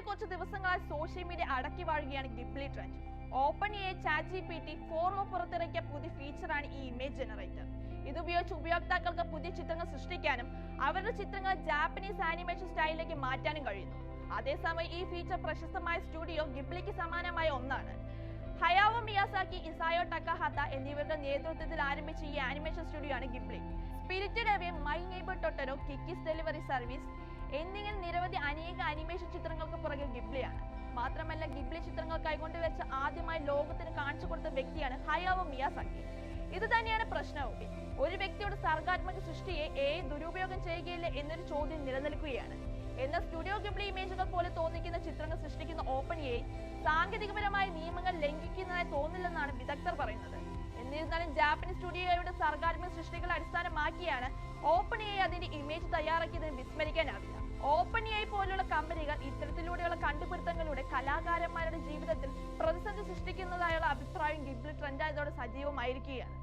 കുറച്ച് ദിവസങ്ങളായി social media അടക്കി വാഴുകയാണ് ഗിബ്ലി ട്രെൻഡ്. OpenAI ChatGPT 4 പുറത്തിറക്കിയ പുതിയ ഫീച്ചറാണ് ഈ ഇമേജ് ജനറേറ്റർ. ഇതുപയോഗിച്ച് ഉപയോക്താക്കൾക്ക് പുതിയ ചിത്രങ്ങൾ സൃഷ്ടിക്കാനും അവരുടെ ചിത്രങ്ങൾ ജാപ്പനീസ് ആനിമേഷൻ സ്റ്റൈലിലേക്ക് മാറ്റാനും കഴിയുന്നു. അതേസമയം ഈ ഫീച്ചർ പ്രശസ്തമായ സ്റ്റുഡിയോ ഗിബ്ലിക്ക് സമാനമായ ഒന്നാണ്. ഹയാവോ മിയാസാക്കി, ഇസായോ ടക്കഹാത്ത എന്നിവരുടെ നേതൃത്വത്തിൽ ആരംഭിച്ച ഈ ആനിമേഷൻ സ്റ്റുഡിയോ ആണ് Ghibli. Spirited away, my neighbour Totoro, Kiki's delivery service എന്നിങ്ങനെ നിരവധി അനേക അനിമേഷൻ ചിത്രങ്ങൾക്ക് പുറകിൽ ഗിബ്ലിയാണ്. മാത്രമല്ല, ഗിബ്ലി ചിത്രങ്ങൾ കൈകൊണ്ടുവച്ച് ആദ്യമായി ലോകത്തിന് കാണിച്ചു കൊടുത്ത വ്യക്തിയാണ് ഹയാവോ മിയാസാക്കി. ഇത് തന്നെയാണ് പ്രശ്നവും. ഒരു വ്യക്തിയുടെ സർഗാത്മക സൃഷ്ടിയെ AI ദുരുപയോഗം ചെയ്യുകയില്ല എന്നൊരു ചോദ്യം നിലനിൽക്കുകയാണ്. എന്നാൽ സ്റ്റുഡിയോ ഗിബ്ലി ഇമേജുകൾ പോലെ തോന്നിക്കുന്ന ചിത്രങ്ങൾ സൃഷ്ടിക്കുന്ന OpenAI സാങ്കേതികപരമായ നിയമങ്ങൾ ലംഘിക്കുന്നതായി തോന്നില്ലെന്നാണ് വിദഗ്ധർ പറയുന്നത്. എന്നിരുന്നാലും ജാപ്പനീസ് സ്റ്റുഡിയോയുടെ സർഗാത്മക സൃഷ്ടികളെ അടിസ്ഥാനമാക്കിയാണ് OpenAI അതിന്റെ ഇമേജ് തയ്യാറാക്കിയതെന്ന് വിസ്മരിക്കാനാവില്ല. OpenAI പോലുള്ള കമ്പനികൾ ഇത്തരത്തിലൂടെയുള്ള കണ്ടുപിടുത്തങ്ങളുടെ കലാകാരന്മാരുടെ ജീവിതത്തിൽ പ്രതിസന്ധി സൃഷ്ടിക്കുന്നതായുള്ള അഭിപ്രായം ഗിബ്ലി ട്രെൻഡായതോടെ സജീവമായിരിക്കുകയാണ്.